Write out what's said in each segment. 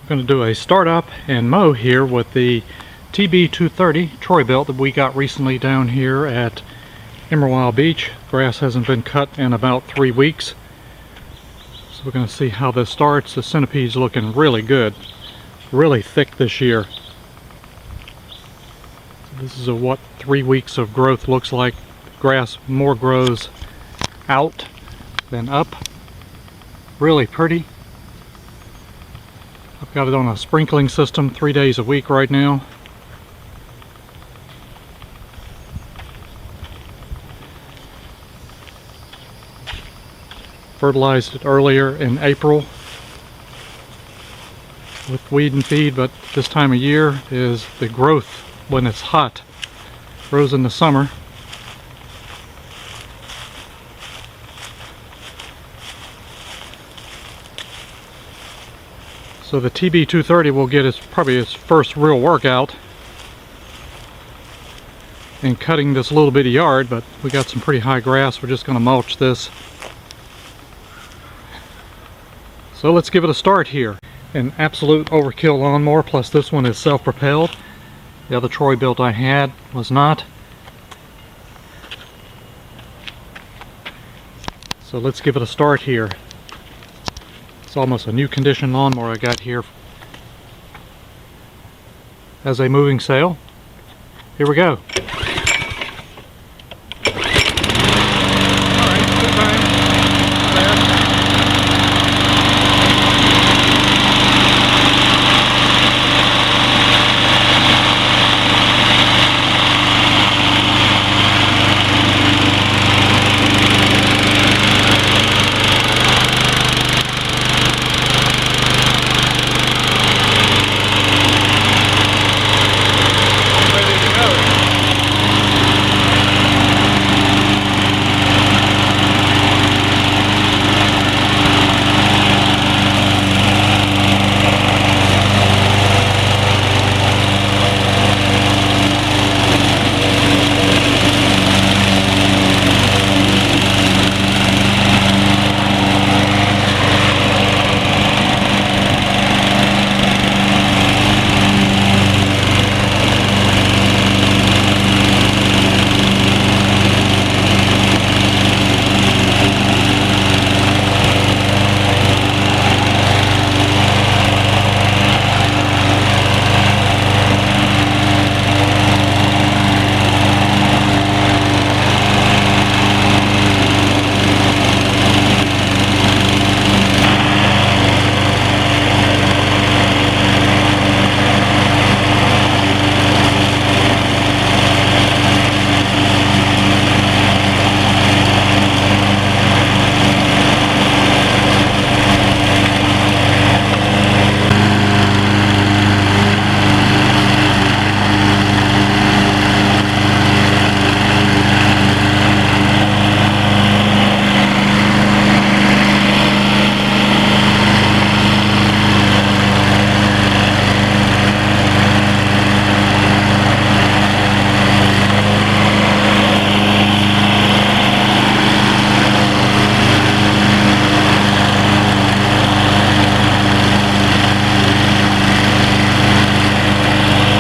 I'm going to do a startup and mow here with the TB230 Troy Bilt that we got recently down here at Emerald Beach. Grass hasn't been cut in about 3 weeks. So we're going to see how this starts. The centipede's looking really good. Really thick this year. So this is what 3 weeks of growth looks like. Grass more grows out than up. Really pretty. I've got it on a sprinkling system 3 days a week right now. Fertilized it earlier in April with weed and feed, but this time of year is the growth when it's hot. Grows in the summer. So the TB230 will get probably its first real workout in cutting this little bitty yard, but we got some pretty high grass. We're just going to mulch this. So let's give it a start here. An absolute overkill lawnmower, plus this one is self-propelled. The other Troy Bilt I had was not. So let's give it a start here. It's almost a new condition lawnmower I got here as a moving sale. Here we go.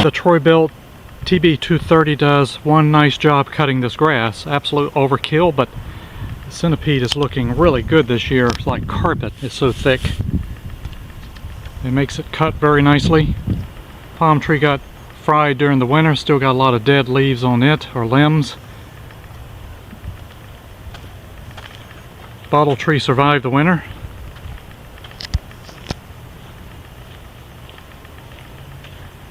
The Troy Bilt TB230 does one nice job cutting this grass. Absolute overkill, but the centipede is looking really good this year. It's like carpet. It's so thick. It makes it cut very nicely. Palm tree got fried during the winter. Still got a lot of dead leaves on it, or limbs. Bottle tree survived the winter.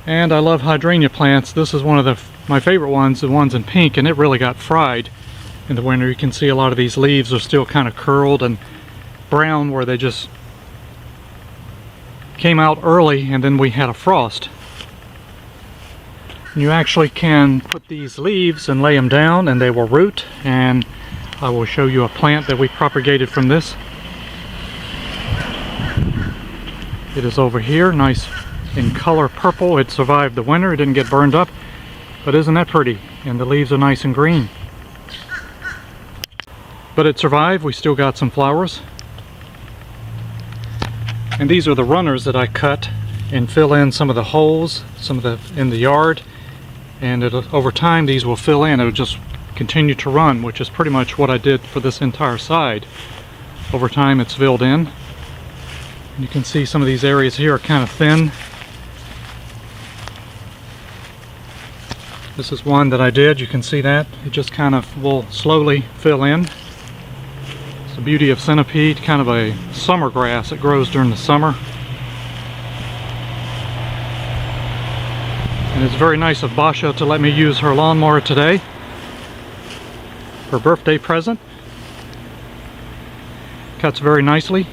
And I love hydrangea plants. This is one of my favorite ones, the ones in pink, and it really got fried in the winter. You can see a lot of these leaves are still kind of curled and brown where they just came out early and then we had a frost. You actually can put these leaves and lay them down and they will root, and I will show you a plant that we propagated from this. It is over here, nice in color purple. It survived the winter. It didn't get burned up, but isn't that pretty? And the leaves are nice and green. But it survived. We still got some flowers. And these are the runners that I cut and fill in some of the holes, in the yard, and over time these will fill in. It'll just continue to run, which is pretty much what I did for this entire side. Over time it's filled in. You can see some of these areas here are kind of thin. This is one that I did. You can see that. It just kind of will slowly fill in. It's the beauty of centipede, kind of a summer grass. It grows during the summer. And it's very nice of Basha to let me use her lawnmower today. Her birthday present. Cuts very nicely.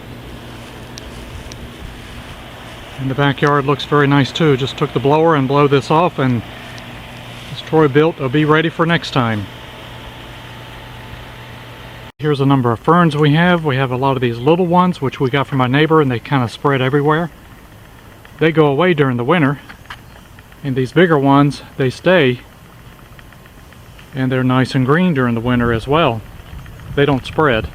And the backyard looks very nice too. Just took the blower and blow this off, and this Troy Bilt will be ready for next time. Here's a number of ferns we have. We have a lot of these little ones which we got from my neighbor, and they kind of spread everywhere. They go away during the winter, and these bigger ones, they stay, and they're nice and green during the winter as well. They don't spread.